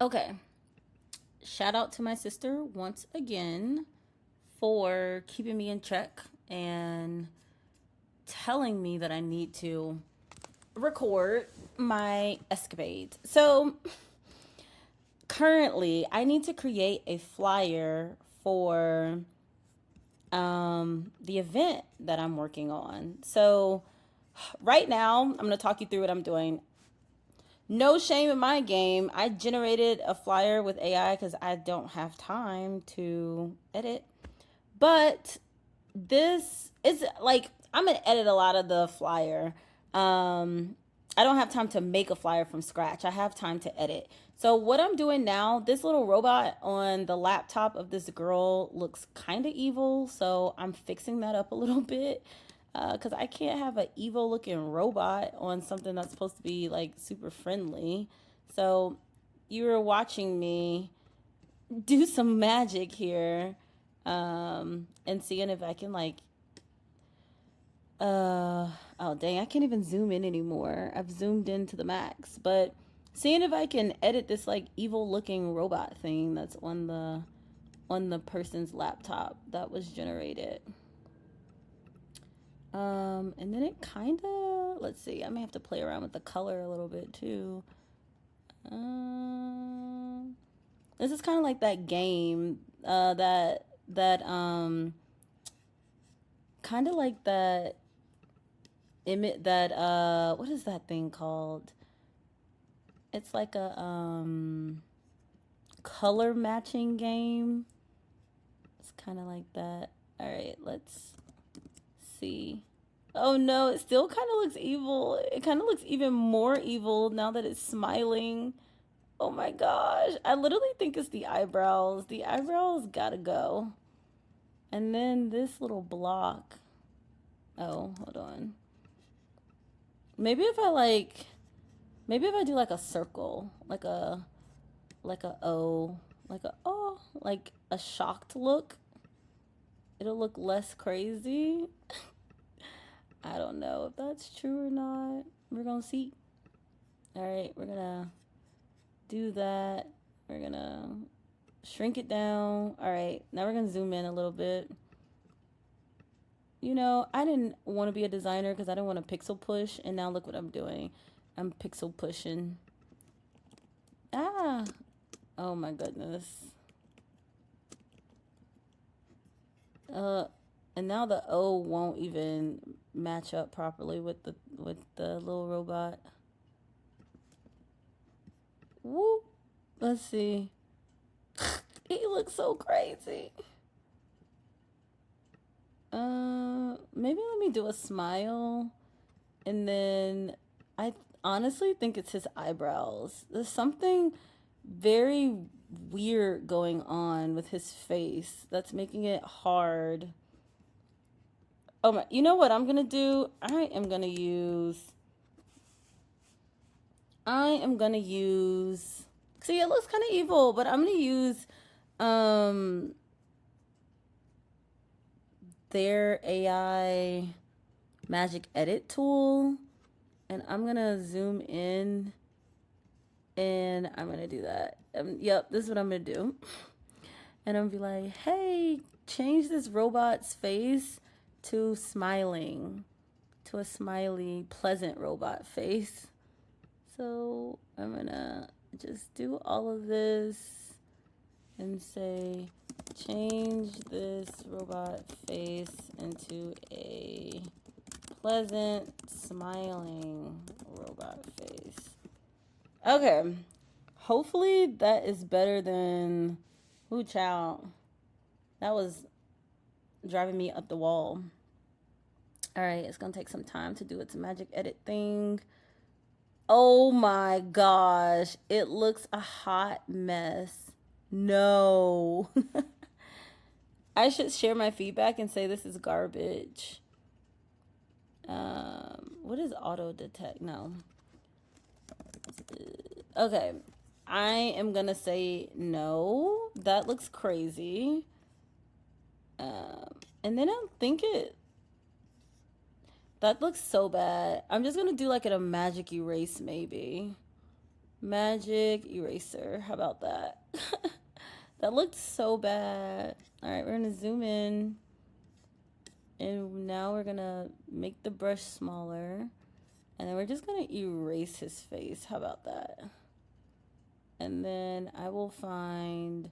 Okay. Shout out to my sister once again for keeping me in check and telling me that I need to record my escapades. So, currently, I need to create a flyer for the event that I'm working on. So, right now, I'm going to talk you through what I'm doing. No shame in my game. I generated a flyer with AI because I don't have time to edit. But this is like, I'm gonna edit a lot of the flyer. I don't have time to make a flyer from scratch. I have time to edit. So what I'm doing now, this little robot on the laptop of this girl looks kind of evil. So I'm fixing that up a little bit because I can't have an evil looking robot on something that's supposed to be like super friendly. So you were watching me do some magic here and seeing if I can like oh dang, I can't even zoom in anymore. I've zoomed in to the max, but seeing if I can edit this like evil looking robot thing that's on the person's laptop that was generated. And then it kind of, let's see, I may have to play around with the color a little bit too. Um, this is kind of like that game, that kind of like that image that what is that thing called? It's like a color matching game. It's kind of like that. All right, let's see. Oh no, it still kind of looks evil. It kind of looks even more evil now that it's smiling. Oh my gosh. I literally think it's the eyebrows. The eyebrows gotta go. And then this little block. Oh, hold on. Maybe if I like, maybe if I do like a circle, like a O, like a oh, like a shocked look, it'll look less crazy. I don't know if that's true or not. We're gonna see. All right, we're gonna do that. We're gonna shrink it down. All right, now we're gonna zoom in a little bit. You know, I didn't want to be a designer because I didn't want to pixel push, and now look what I'm doing. I'm pixel pushing. Ah, oh my goodness. Uh, and now the O won't even match up properly with the little robot. Whoop. Let's see. He looks so crazy. Maybe let me do a smile, and then I honestly think it's his eyebrows. There's something very weird going on with his face that's making it hard. Oh my, you know what I'm gonna do? I am gonna use, see, it looks kind of evil, but I'm gonna use, um, their AI magic edit tool, and I'm gonna zoom in, and I'm gonna do that. Yep, this is what I'm gonna do. And I'm gonna be like, hey, change this robot's face to smiling, to a smiley, pleasant robot face. So I'm gonna just do all of this and say, change this robot face into a pleasant, smiling robot face. Okay. Hopefully that is better than Woo Chow. That was driving me up the wall. All right, it's gonna take some time to do its magic edit thing. Oh my gosh, it looks a hot mess. No. I should share my feedback and say this is garbage. What is auto detect? No. Okay. I am gonna say no. That looks crazy. And then I think it. That looks so bad. I'm just gonna do like a magic erase maybe. Magic eraser. How about that? That looked so bad. All right, we're gonna zoom in. And now we're gonna make the brush smaller. And then we're just gonna erase his face. How about that? And then I will find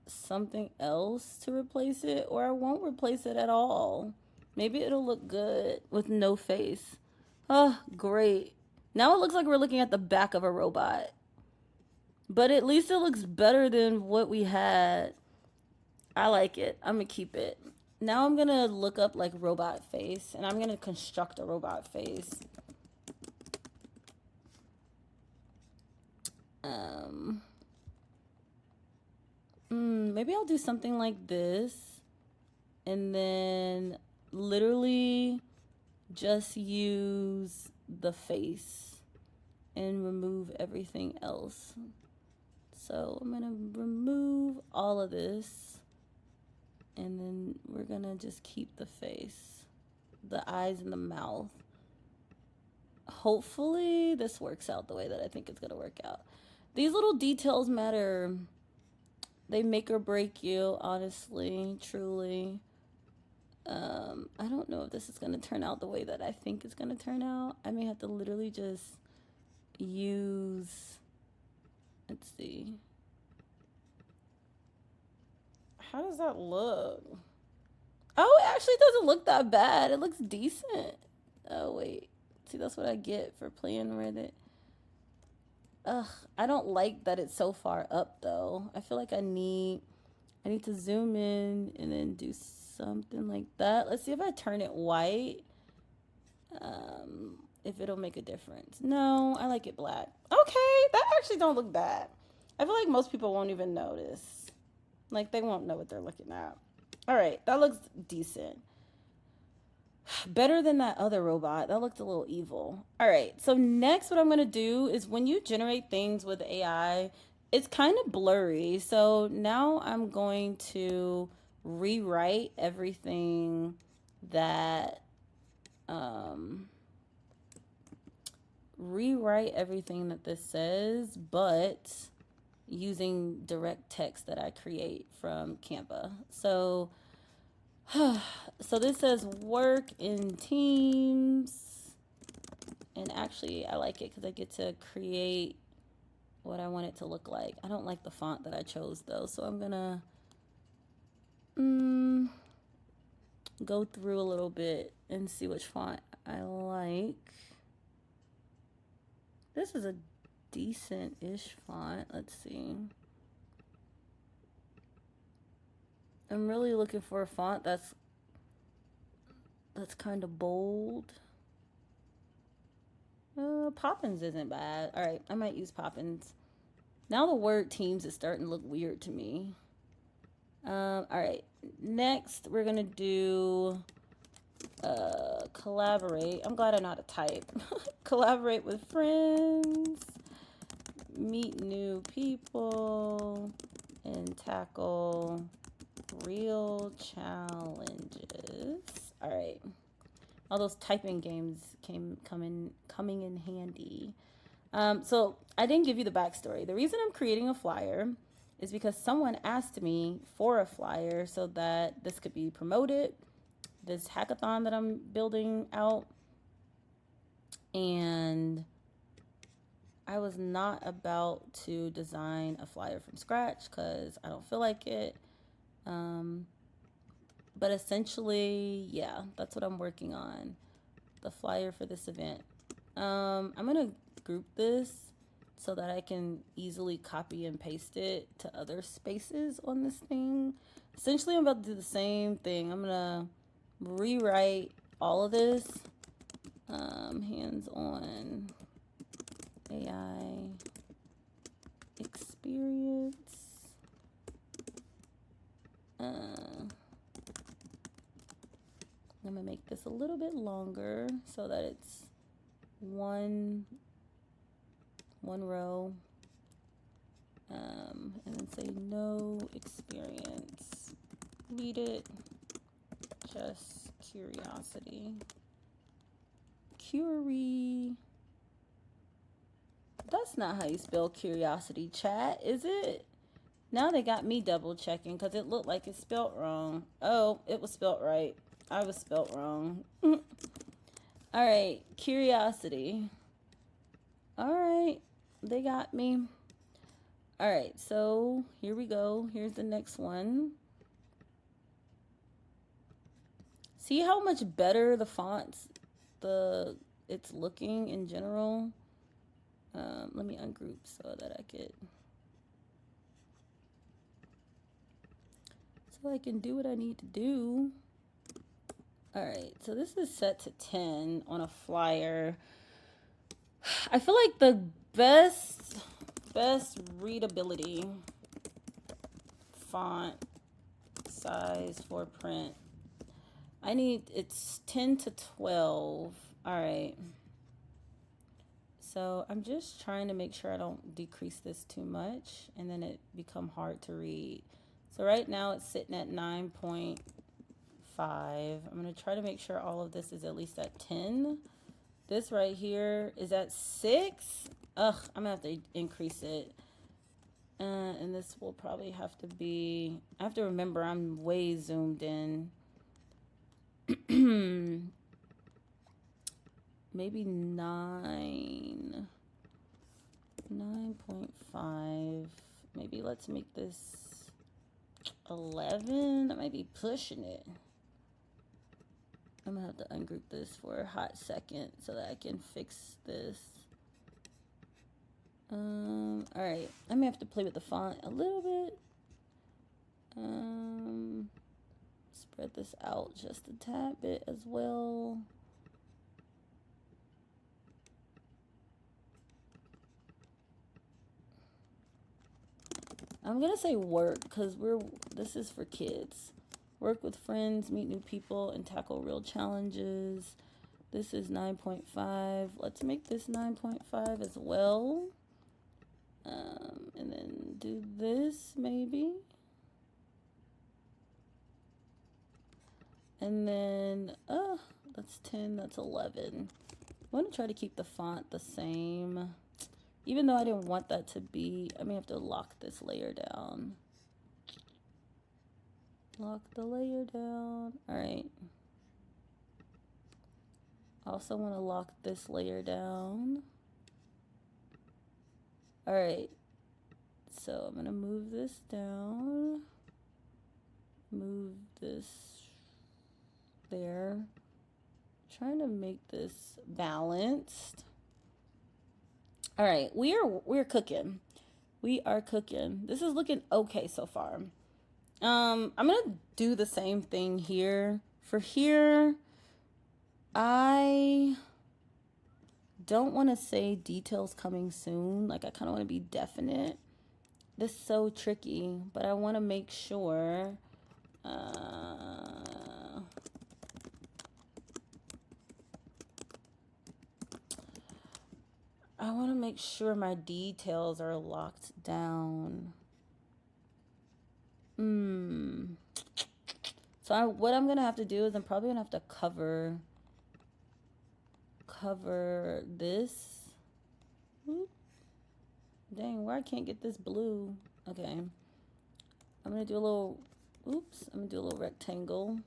something else to replace it, or I won't replace it at all. Maybe it'll look good with no face. Oh, great. Now it looks like we're looking at the back of a robot. But at least it looks better than what we had. I like it. I'm gonna keep it. Now I'm gonna look up like robot face, and I'm gonna construct a robot face. Maybe I'll do something like this, and then literally just use the face and remove everything else. So I'm gonna remove all of this, and then we're gonna just keep the face, the eyes and the mouth. Hopefully this works out the way that I think it's gonna work out. These little details matter. They make or break you, honestly, truly. I don't know if this is gonna turn out the way that I think it's gonna turn out. I may have to literally just use, let's see. How does that look? Oh, it actually doesn't look that bad. It looks decent. Oh, wait. See, that's what I get for playing with it. Ugh, I don't like that it's so far up, though. I feel like I need to zoom in and then do something like that. Let's see if I turn it white. If it'll make a difference. No, I like it black. Okay, that actually don't look bad. I feel like most people won't even notice. Like, they won't know what they're looking at. All right, that looks decent. Better than that other robot. That looked a little evil. All right, so next what I'm going to do is when you generate things with AI, it's kind of blurry. So now I'm going to rewrite everything that this says, but using direct text that I create from Canva. So this says work in teams, and actually I like it because I get to create what I want it to look like. I don't like the font that I chose though, so I'm gonna go through a little bit and see which font I like. This is a decent-ish font. Let's see. I'm really looking for a font that's kind of bold. Poppins isn't bad. All right, I might use Poppins. Now the word teams is starting to look weird to me. All right, next we're gonna do collaborate. I'm glad I know how to type. Collaborate with friends, meet new people, and tackle real challenges. All right. All those typing games coming in handy. So I didn't give you the backstory. The reason I'm creating a flyer is because someone asked me for a flyer so that this could be promoted, this hackathon that I'm building out. And I was not about to design a flyer from scratch because I don't feel like it. But essentially, yeah, that's what I'm working on. The flyer for this event. I'm gonna group this so that I can easily copy and paste it to other spaces on this thing. Essentially, I'm about to do the same thing. I'm gonna rewrite all of this. Hands-on AI experience. I'm gonna make this a little bit longer so that it's one row, and then say no experience. Read it, just curiosity. Curie. That's not how you spell curiosity, chat, is it? Now they got me double checking because it looked like it's spelt wrong. Oh, it was spelt right. I was spelt wrong. All right, curiosity. All right, they got me. All right, so here we go. Here's the next one. See how much better the fonts, it's looking in general. Let me ungroup so that I can do what I need to do. All right, so this is set to 10 on a flyer. I feel like the best readability font size for print, it's 10 to 12. All right. So I'm just trying to make sure I don't decrease this too much and then it become hard to read. So right now it's sitting at 9.5. I'm going to try to make sure all of this is at least at 10. This right here is at 6. Ugh, I'm going to have to increase it. And this will probably have to be, I have to remember I'm way zoomed in. Maybe 9.5. Maybe let's make this 11. I might be pushing it. I'm gonna have to ungroup this for a hot second so that I can fix this. All right, I may have to play with the font a little bit. Spread this out just a tad bit as well. I'm gonna say work because this is for kids. Work with friends, meet new people, and tackle real challenges. This is 9.5. Let's make this 9.5 as well. And then do this maybe. And then, that's 10, that's 11. I want to try to keep the font the same. Even though I didn't want that to be, I may have to lock this layer down. Lock the layer down. All right. Also want to lock this layer down. All right. So I'm going to move this down. Move this there. Trying to make this balanced. All right, we're cooking. We are cooking. This is looking okay so far. I'm gonna do the same thing here. For here, I don't want to say details coming soon. Like I kind of want to be definite. This is so tricky, but I want to make sure. I want to make sure my details are locked down. So what I'm gonna have to do is I'm probably gonna have to cover this. Dang, why I can't get this blue? Okay, I'm gonna do a little. Oops, I'm gonna do a little rectangle.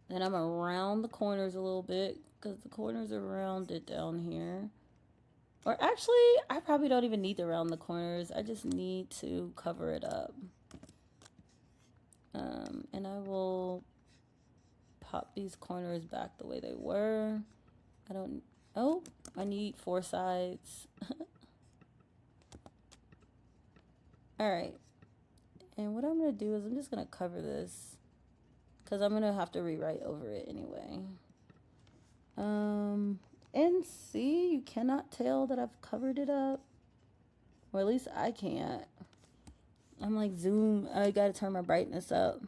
Then I'm gonna round the corners a little bit because the corners are rounded down here. Or actually, I probably don't even need to round the corners. I just need to cover it up. And I will pop these corners back the way they were. I need 4 sides. All right. And what I'm going to do is I'm just going to cover this because I'm going to have to rewrite over it anyway. And see, you cannot tell that I've covered it up. Or at least I can't. I'm like zoom. I got to turn my brightness up.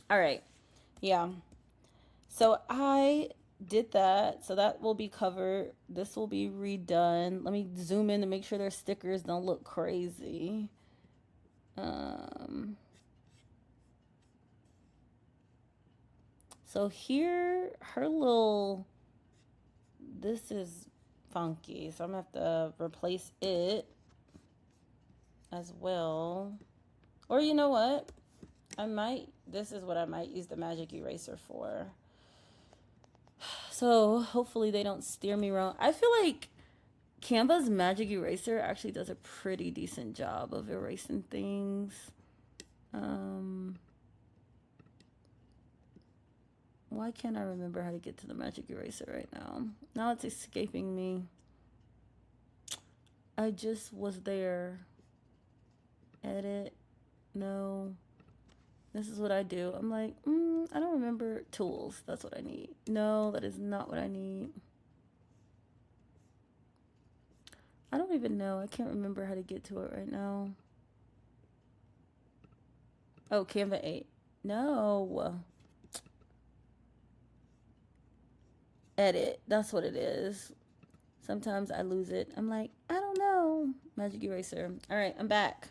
All right. Yeah. So I did that. So that will be covered. This will be redone. Let me zoom in to make sure their stickers don't look crazy. So here, her little this is funky, so I'm gonna have to replace it as well. Or you know what? This is what I might use the magic eraser for. So hopefully they don't steer me wrong. I feel like Canva's magic eraser actually does a pretty decent job of erasing things. Why can't I remember how to get to the magic eraser right now? Now it's escaping me. I just was there. Edit. No. This is what I do. I'm like, I don't remember. Tools. That's what I need. No, that is not what I need. I don't even know. I can't remember how to get to it right now. Oh, Canva 8. No. Edit. That's what it is. Sometimes I lose it. I'm like, I don't know. Magic eraser. All right, I'm back.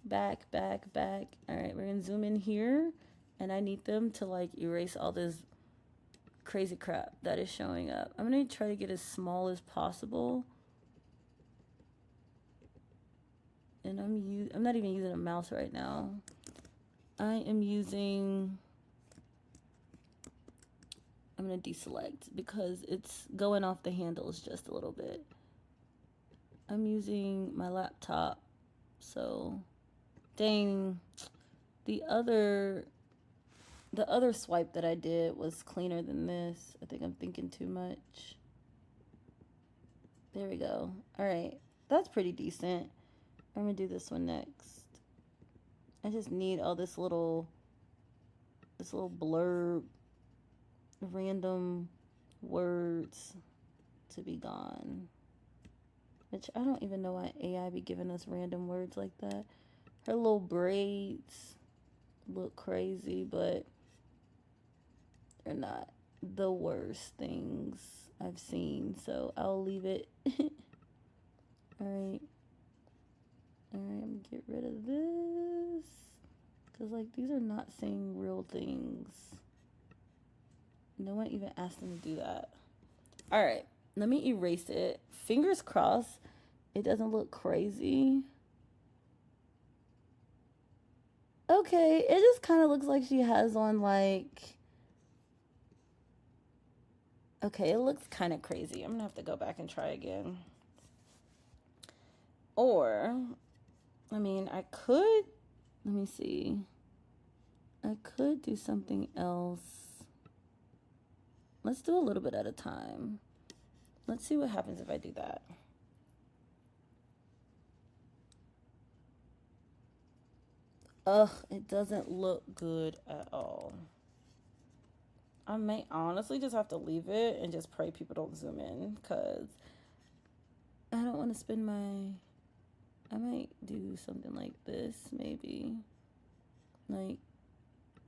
Back. All right, we're gonna zoom in here, and I need them to like erase all this crazy crap that is showing up. I'm gonna try to get as small as possible. And I'm not even using a mouse right now. I am using, I'm gonna deselect because it's going off the handles just a little bit. I'm using my laptop, so dang, the other swipe that I did was cleaner than this. I think I'm thinking too much. There we go. All right, that's pretty decent. I'm gonna do this one next. I just need all this little blurb, random words to be gone. Which I don't even know why AI be giving us random words like that. Her little braids look crazy, but they're not the worst things I've seen, so I'll leave it. Alright, I'm gonna get rid of this. Because, like, these are not saying real things. No one even asked them to do that. Alright, let me erase it. Fingers crossed it doesn't look crazy. Okay, it just kind of looks like she has on, like... Okay, it looks kind of crazy. I'm going to have to go back and try again. Or, I mean, I could... Let me see. I could do something else. Let's do a little bit at a time. Let's see what happens if I do that. Ugh, it doesn't look good at all. I may honestly just have to leave it and just pray people don't zoom in, because I don't want to spend my... I might do something like this, maybe. Like,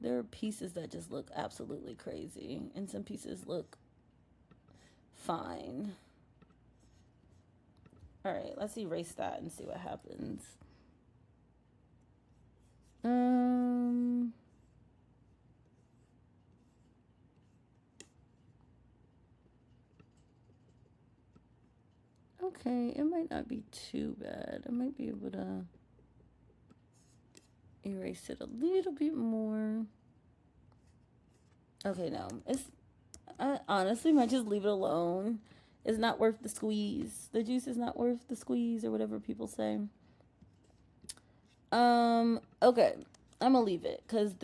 there are pieces that just look absolutely crazy, and some pieces look fine. All right, let's erase that and see what happens. Okay, it might not be too bad. I might be able to erase it a little bit more. Okay, no. I honestly might just leave it alone. It's not worth the squeeze. The juice is not worth the squeeze, or whatever people say. Okay. I'm gonna leave it, because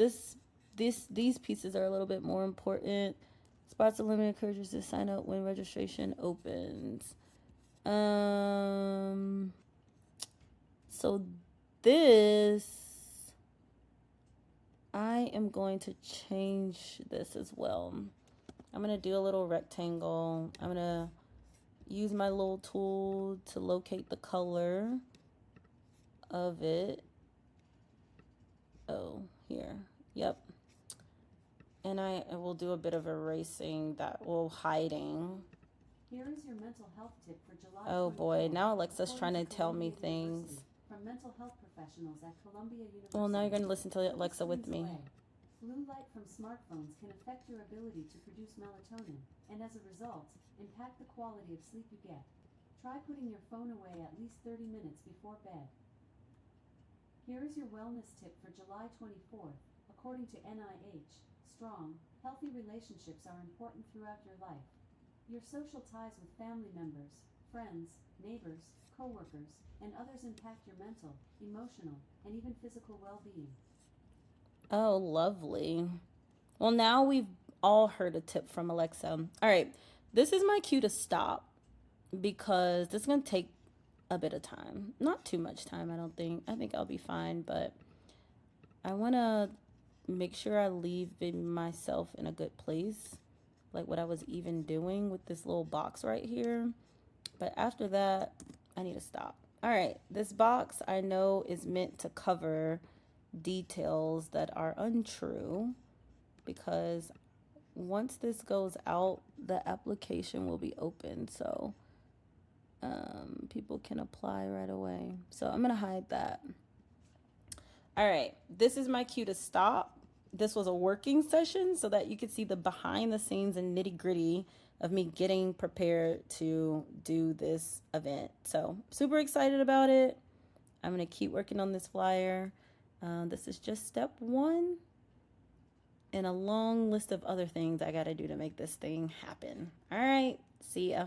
these pieces are a little bit more important. Spots are limited. Encourages to sign up when registration opens. So this, I am going to change this as well. I'm going to do a little rectangle. I'm going to use my little tool to locate the color of it. Oh, here. Yep. And I will do a bit of erasing that will hiding. Here is your mental health tip for July. Oh boy, now Alexa's trying to tell me things. From mental health professionals at Columbia University. Well, now you're going to listen to Alexa with me. Blue light from smartphones can affect your ability to produce melatonin, and as a result, impact the quality of sleep you get. Try putting your phone away at least 30 minutes before bed. Here is your wellness tip for July 24th. According to NIH, strong, healthy relationships are important throughout your life. Your social ties with family members, friends, neighbors, coworkers, and others impact your mental, emotional, and even physical well-being. Oh, lovely. Well, now we've all heard a tip from Alexa. All right, this is my cue to stop because this is going to take a bit of time. Not too much time, I don't think. I think I'll be fine, but I want to make sure I leave myself in a good place, like what I was even doing with this little box right here. But after that, I need to stop. All right, this box I know is meant to cover details that are untrue because once this goes out, the application will be open. So people can apply right away. So I'm going to hide that. All right, this is my cue to stop. This was a working session so that you could see the behind the scenes and nitty gritty of me getting prepared to do this event. So super excited about it. I'm going to keep working on this flyer. This is just step one and a long list of other things I got to do to make this thing happen. All right, see ya.